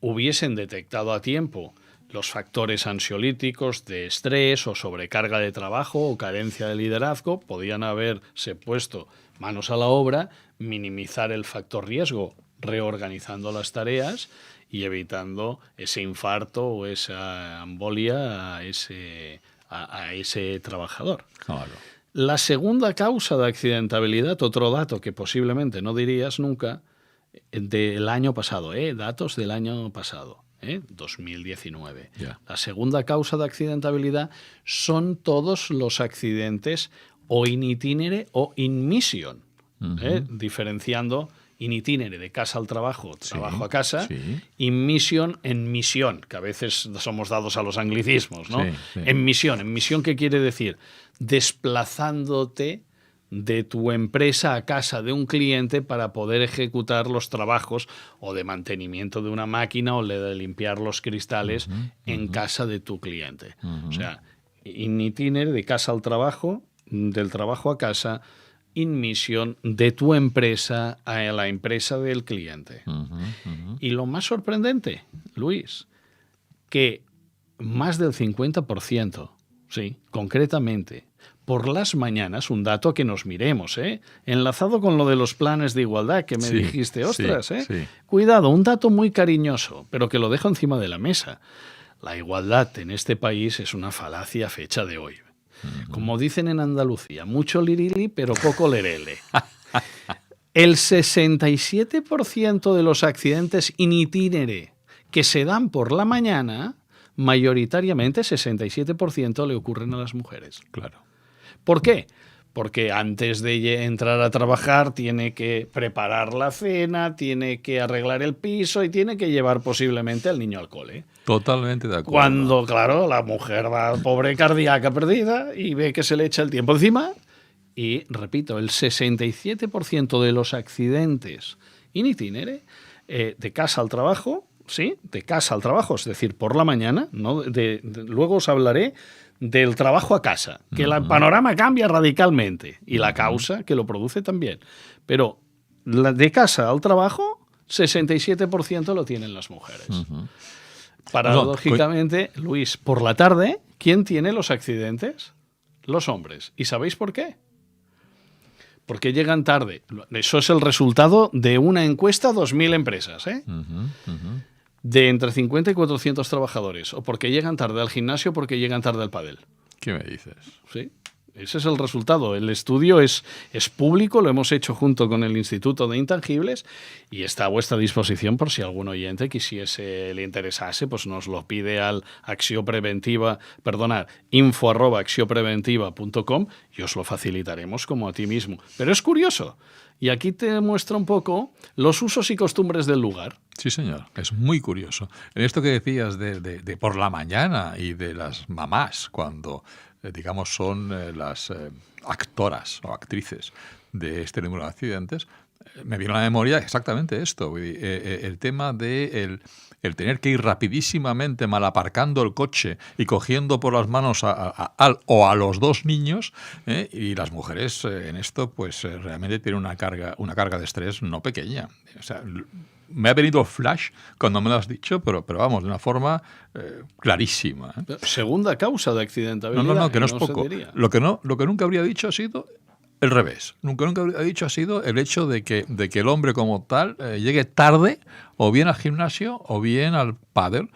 hubiesen detectado a tiempo los factores ansiolíticos de estrés o sobrecarga de trabajo o carencia de liderazgo, podían haberse puesto manos a la obra, minimizar el factor riesgo reorganizando las tareas y evitando ese infarto o esa embolia a ese trabajador. Claro. La segunda causa de accidentabilidad, otro dato que posiblemente no dirías nunca, del año pasado, datos del año pasado. 2019. La segunda causa de accidentabilidad son todos los accidentes o in itinere o in mission, diferenciando in itinere, de casa al trabajo, trabajo Sí, a casa, sí. in mission, en misión, que a veces somos dados a los anglicismos, ¿no? Sí, sí. En misión, ¿qué quiere decir? Desplazándote de tu empresa a casa de un cliente para poder ejecutar los trabajos o de mantenimiento de una máquina o de limpiar los cristales en casa de tu cliente. O sea, in itinere, de casa al trabajo, del trabajo a casa, in mission, de tu empresa a la empresa del cliente. Y lo más sorprendente, Luis, que más del 50%, sí, concretamente, por las mañanas, un dato que nos miremos, enlazado con lo de los planes de igualdad que me Sí, dijiste, ostras, sí, sí. Cuidado, un dato muy cariñoso, pero que lo dejo encima de la mesa. La igualdad en este país es una falacia fecha de hoy. Como dicen en Andalucía, mucho lirili, pero poco lerele. El 67% de los accidentes in itinere que se dan por la mañana, mayoritariamente 67% le ocurren a las mujeres. Claro. ¿Por qué? Porque antes de entrar a trabajar tiene que preparar la cena, tiene que arreglar el piso y tiene que llevar posiblemente al niño al cole. Totalmente de acuerdo. Cuando, claro, la mujer va pobre cardíaca perdida y ve que se le echa el tiempo encima. Y, repito, el 67% de los accidentes in itinere, de casa al trabajo, ¿sí? De casa al trabajo, es decir, por la mañana, ¿no? Luego os hablaré del trabajo a casa, que el panorama cambia radicalmente y la causa que lo produce también. Pero de casa al trabajo, 67% lo tienen las mujeres. Paradójicamente, Luis, por la tarde, ¿quién tiene los accidentes? Los hombres. ¿Y sabéis por qué? Porque llegan tarde. Eso es el resultado de una encuesta a 2.000 empresas, de entre 50 y 400 trabajadores, o porque llegan tarde al gimnasio o porque llegan tarde al pádel. ¿Qué me dices? Sí, ese es el resultado. El estudio es público, lo hemos hecho junto con el Instituto de Intangibles y está a vuestra disposición por si algún oyente quisiese, le interesase, pues nos lo pide al info@accionpreventiva.com y os lo facilitaremos como a ti mismo. Pero es curioso. Y aquí te muestra un poco los usos y costumbres del lugar. Sí, señor. Es muy curioso. En esto que decías de por la mañana y de las mamás, cuando, digamos, son las actoras o actrices de este número de accidentes, me vino a la memoria exactamente esto. El tema de el tener que ir rapidísimamente mal aparcando el coche y cogiendo por las manos a los dos niños, y las mujeres en esto pues realmente tienen una carga de estrés no pequeña. O sea, me ha venido flash cuando me lo has dicho, pero vamos, de una forma clarísima. Segunda causa de accidentabilidad. No, que no es se poco. diría. Lo que nunca habría dicho ha sido el revés. Nunca habría dicho ha sido el hecho de que el hombre como tal llegue tarde o bien al gimnasio o bien al pádel.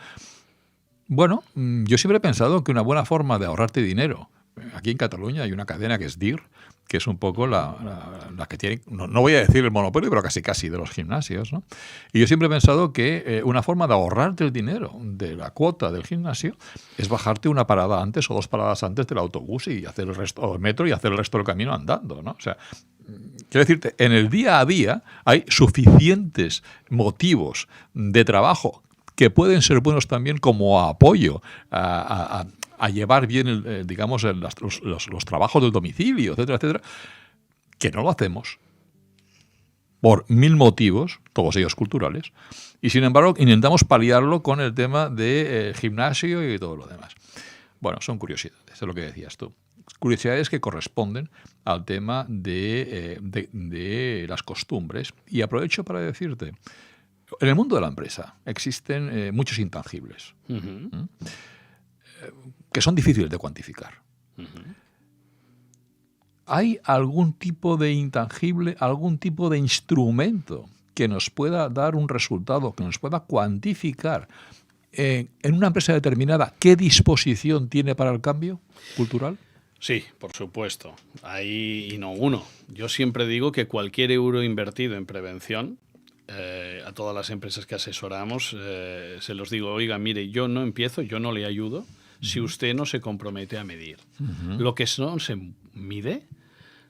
Bueno, yo siempre he pensado que una buena forma de ahorrarte dinero, aquí en Cataluña hay una cadena que es DIR, que es un poco la que tiene, no voy a decir el monopolio, pero casi de los gimnasios, ¿no? Y yo siempre he pensado que una forma de ahorrarte el dinero de la cuota del gimnasio es bajarte una parada antes o dos paradas antes del autobús y hacer el resto, o el metro y hacer el resto del camino andando, ¿no? O sea, quiero decirte, en el día a día hay suficientes motivos de trabajo que pueden ser buenos también como apoyo a llevar bien, digamos, los trabajos del domicilio, etcétera, etcétera, que no lo hacemos por 1000 motivos, todos ellos culturales, y sin embargo intentamos paliarlo con el tema de gimnasio y todo lo demás. Bueno, son curiosidades, es lo que decías tú. Curiosidades que corresponden al tema de las costumbres. Y aprovecho para decirte, en el mundo de la empresa existen muchos intangibles. Que son difíciles de cuantificar. ¿Hay algún tipo de intangible, algún tipo de instrumento que nos pueda dar un resultado, que nos pueda cuantificar en una empresa determinada qué disposición tiene para el cambio cultural? Sí, por supuesto. Ahí y no uno. Yo siempre digo que cualquier euro invertido en prevención, a todas las empresas que asesoramos, se los digo, oiga, mire, yo no empiezo, yo no le ayudo si usted no se compromete a medir. Lo que no se mide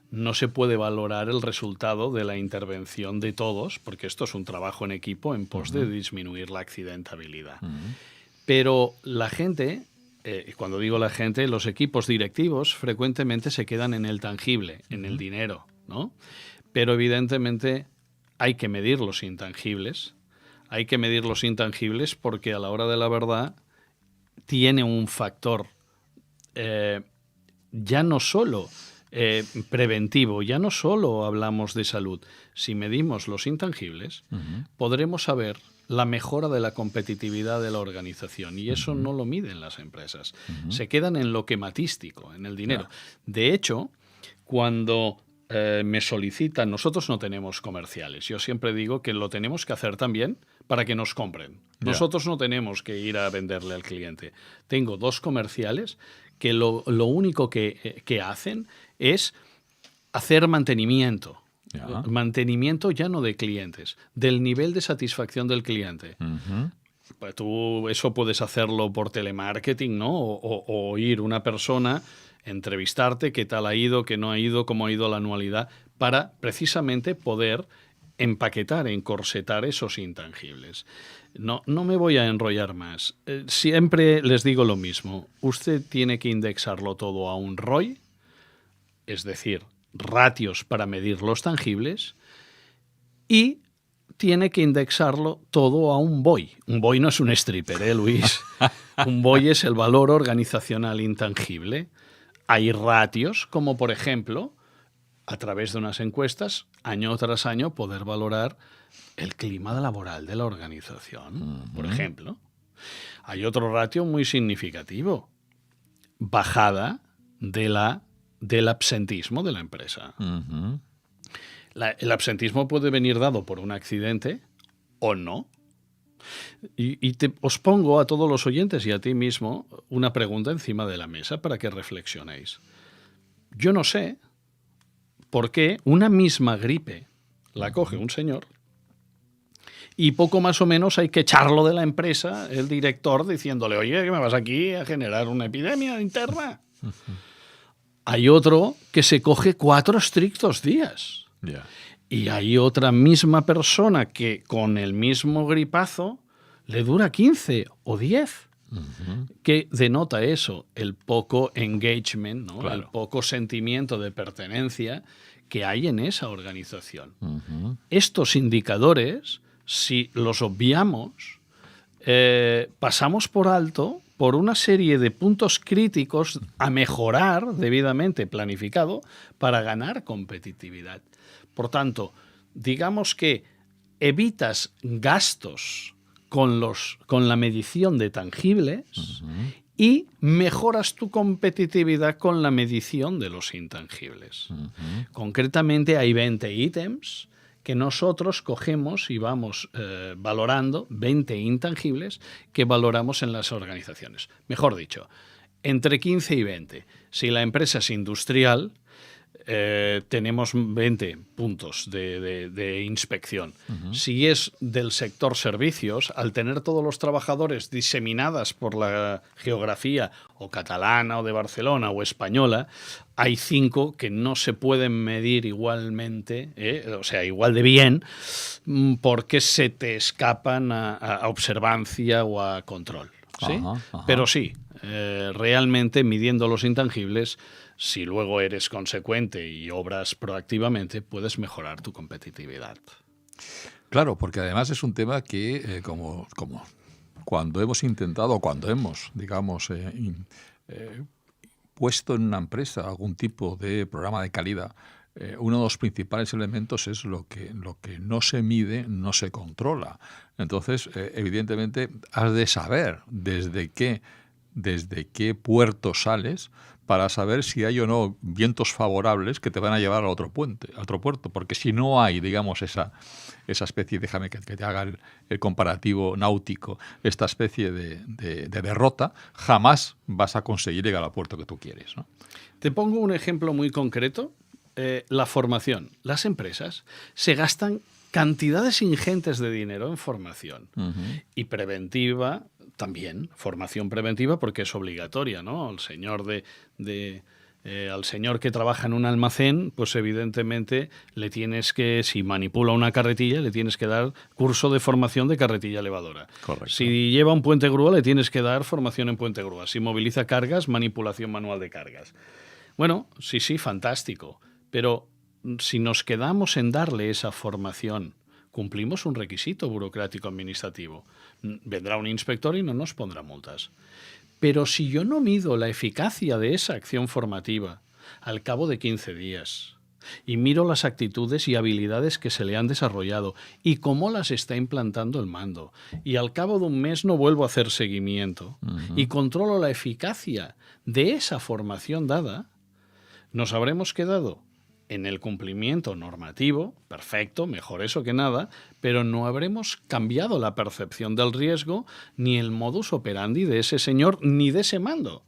no se puede valorar el resultado de la intervención de todos, porque esto es un trabajo en equipo en pos de disminuir la accidentabilidad. Pero la gente, cuando digo la gente, los equipos directivos frecuentemente se quedan en el tangible, en el dinero, ¿no? Pero evidentemente hay que medir los intangibles. Hay que medir los intangibles porque a la hora de la verdad tiene un factor ya no solo preventivo, ya no solo hablamos de salud. Si medimos los intangibles, podremos saber la mejora de la competitividad de la organización, y eso no lo miden las empresas. Se quedan en lo quematístico, en el dinero. De hecho, cuando me solicitan, nosotros no tenemos comerciales. Yo siempre digo que lo tenemos que hacer también para que nos compren. Nosotros no tenemos que ir a venderle al cliente. Tengo 2 comerciales que lo único que hacen es hacer mantenimiento. Mantenimiento ya no de clientes, del nivel de satisfacción del cliente. Pues tú eso puedes hacerlo por telemarketing, ¿no? O ir una persona, entrevistarte, qué tal ha ido, qué no ha ido, cómo ha ido la anualidad, para precisamente poder empaquetar, encorsetar esos intangibles. No me voy a enrollar más. Siempre les digo lo mismo. Usted tiene que indexarlo todo a un ROI, es decir, ratios para medir los tangibles, y tiene que indexarlo todo a un BOI. Un BOI no es un stripper, Luis. Un BOI es el valor organizacional intangible. Hay ratios, como por ejemplo, a través de unas encuestas, año tras año, poder valorar el clima laboral de la organización, por ejemplo. Hay otro ratio muy significativo: bajada del absentismo de la empresa. El absentismo puede venir dado por un accidente o no. Y os pongo a todos los oyentes y a ti mismo una pregunta encima de la mesa para que reflexionéis. Yo no sé por qué una misma gripe la coge un señor y poco más o menos hay que echarlo de la empresa el director diciéndole: oye, que me vas aquí a generar una epidemia interna. Hay otro que se coge 4 estrictos días. Y hay otra misma persona que con el mismo gripazo le dura 15 o 10. ¿Qué denota eso? El poco engagement, ¿no? El poco sentimiento de pertenencia que hay en esa organización. Estos indicadores, si los obviamos, pasamos por alto por una serie de puntos críticos a mejorar debidamente planificado para ganar competitividad. Por tanto, digamos que evitas gastos con la medición de tangibles y mejoras tu competitividad con la medición de los intangibles. Concretamente hay 20 ítems que nosotros cogemos y vamos valorando, 20 intangibles que valoramos en las organizaciones. Mejor dicho, entre 15 y 20. Si la empresa es industrial, tenemos 20 puntos de inspección. Si es del sector servicios, al tener todos los trabajadores diseminadas por la geografía o catalana o de Barcelona o española, hay 5 que no se pueden medir igualmente, o sea, igual de bien, porque se te escapan a observancia o a control. ¿Sí? Pero sí, realmente midiendo los intangibles, si luego eres consecuente y obras proactivamente, puedes mejorar tu competitividad. Claro, porque además es un tema que, como cuando hemos intentado, cuando hemos, digamos, puesto en una empresa algún tipo de programa de calidad, uno de los principales elementos es lo que no se mide, no se controla. Entonces, evidentemente, has de saber desde qué puerto sales para saber si hay o no vientos favorables que te van a llevar a otro puerto. Porque si no hay, digamos, esa especie, déjame que te haga el comparativo náutico, esta especie de derrota, jamás vas a conseguir llegar al puerto que tú quieres, ¿no? Te pongo un ejemplo muy concreto. La formación. Las empresas se gastan cantidades ingentes de dinero en formación. Y preventiva también, formación preventiva porque es obligatoria, ¿no? El señor de al señor que trabaja en un almacén, pues evidentemente le tienes que, si manipula una carretilla, le tienes que dar curso de formación de carretilla elevadora. Correcto. Si lleva un puente grúa, le tienes que dar formación en puente grúa. Si moviliza cargas, manipulación manual de cargas. Bueno, sí, fantástico. Pero si nos quedamos en darle esa formación, cumplimos un requisito burocrático administrativo. Vendrá un inspector y no nos pondrá multas. Pero si yo no mido la eficacia de esa acción formativa al cabo de 15 días y miro las actitudes y habilidades que se le han desarrollado y cómo las está implantando el mando, y al cabo de un mes no vuelvo a hacer seguimiento y controlo la eficacia de esa formación dada, nos habremos quedado en el cumplimiento normativo, perfecto, mejor eso que nada, pero no habremos cambiado la percepción del riesgo ni el modus operandi de ese señor ni de ese mando.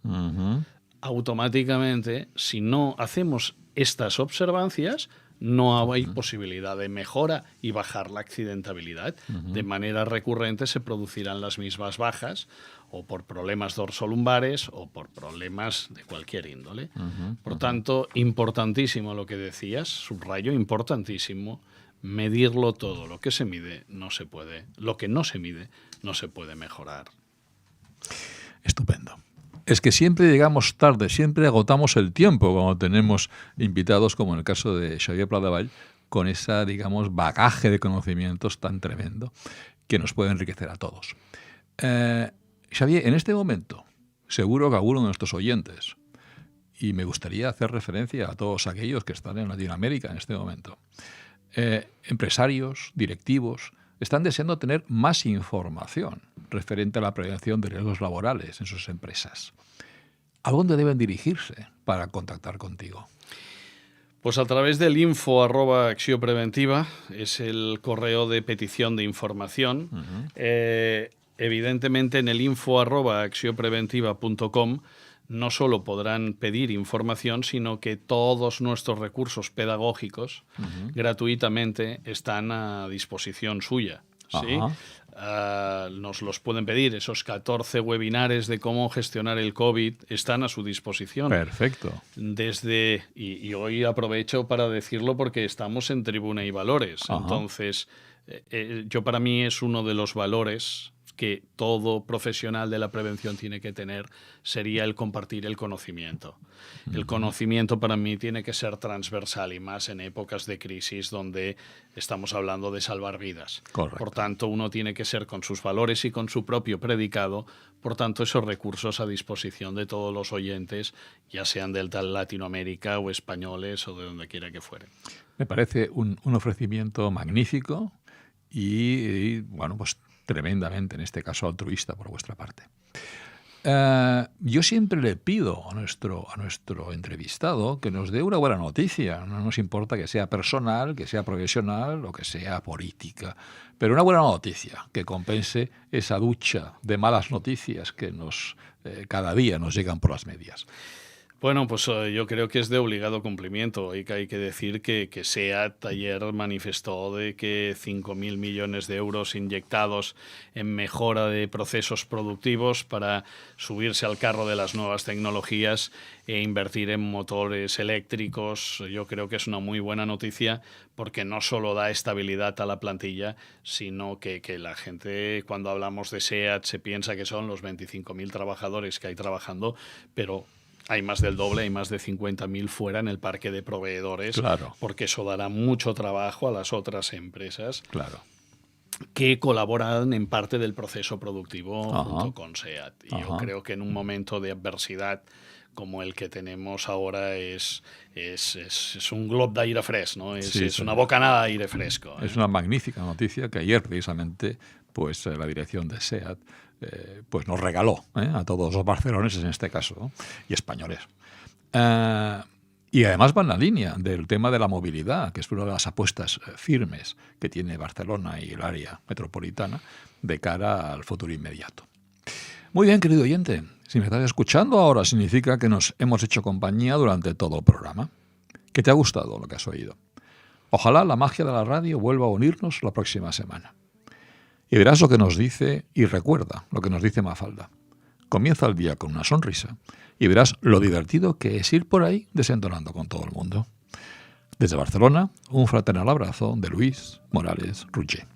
Automáticamente, si no hacemos estas observancias, no hay posibilidad de mejora y bajar la accidentabilidad. De manera recurrente se producirán las mismas bajas, o por problemas dorsolumbares o por problemas de cualquier índole. Por tanto, importantísimo lo que decías, subrayo, importantísimo, medirlo todo. Lo que se mide no se puede, lo que no se mide no se puede mejorar. Estupendo. Es que siempre llegamos tarde, siempre agotamos el tiempo cuando tenemos invitados, como en el caso de Xavier Pladevall, con esa, digamos, bagaje de conocimientos tan tremendo que nos puede enriquecer a todos. Xavier, en este momento, seguro que alguno de nuestros oyentes, y me gustaría hacer referencia a todos aquellos que están en Latinoamérica en este momento, empresarios, directivos, están deseando tener más información referente a la prevención de riesgos laborales en sus empresas. ¿A dónde deben dirigirse para contactar contigo? Pues a través del info@acciópreventiva, es el correo de petición de información. Evidentemente, en el info@acciópreventiva.com no solo podrán pedir información, sino que todos nuestros recursos pedagógicos gratuitamente están a disposición suya. ¿Sí? Nos los pueden pedir. Esos 14 webinares de cómo gestionar el COVID están a su disposición. Perfecto. Y hoy aprovecho para decirlo porque estamos en Tribuna y Valores. Entonces, para mí es uno de los valores que todo profesional de la prevención tiene que tener, sería el compartir el conocimiento. El conocimiento para mí tiene que ser transversal, y más en épocas de crisis donde estamos hablando de salvar vidas. Correcto. Por tanto, uno tiene que ser con sus valores y con su propio predicado. Por tanto, esos recursos a disposición de todos los oyentes, ya sean de Latinoamérica o españoles o de donde quiera que fueren. Me parece un ofrecimiento magnífico y bueno, pues tremendamente, en este caso, altruista por vuestra parte. Yo siempre le pido a nuestro entrevistado que nos dé una buena noticia. No nos importa que sea personal, que sea profesional o que sea política, pero una buena noticia que compense esa ducha de malas noticias que cada día nos llegan por las medias. Bueno, pues yo creo que es de obligado cumplimiento. Hay que decir que SEAT ayer manifestó de que 5.000 millones de euros inyectados en mejora de procesos productivos para subirse al carro de las nuevas tecnologías e invertir en motores eléctricos. Yo creo que es una muy buena noticia porque no solo da estabilidad a la plantilla, sino que la gente, cuando hablamos de SEAT, se piensa que son los 25.000 trabajadores que hay trabajando, pero hay más del doble, hay más de 50.000 fuera en el parque de proveedores, claro, porque eso dará mucho trabajo a las otras empresas, claro, que colaboran en parte del proceso productivo junto con SEAT. Y yo creo que en un momento de adversidad como el que tenemos ahora es un glob d'aire fresc, ¿no? Es una bocanada de aire fresco. Es una magnífica noticia que ayer precisamente pues la dirección de SEAT pues nos regaló a todos los barceloneses en este caso, ¿no? Y españoles. Y además va en la línea del tema de la movilidad, que es una de las apuestas firmes que tiene Barcelona y el área metropolitana de cara al futuro inmediato. Muy bien, querido oyente, si me estás escuchando ahora significa que nos hemos hecho compañía durante todo el programa, que te ha gustado lo que has oído. Ojalá la magia de la radio vuelva a unirnos la próxima semana. Y verás lo que nos dice, y recuerda lo que nos dice Mafalda. Comienza el día con una sonrisa y verás lo divertido que es ir por ahí desentonando con todo el mundo. Desde Barcelona, un fraternal abrazo de Luis Morales Ruche.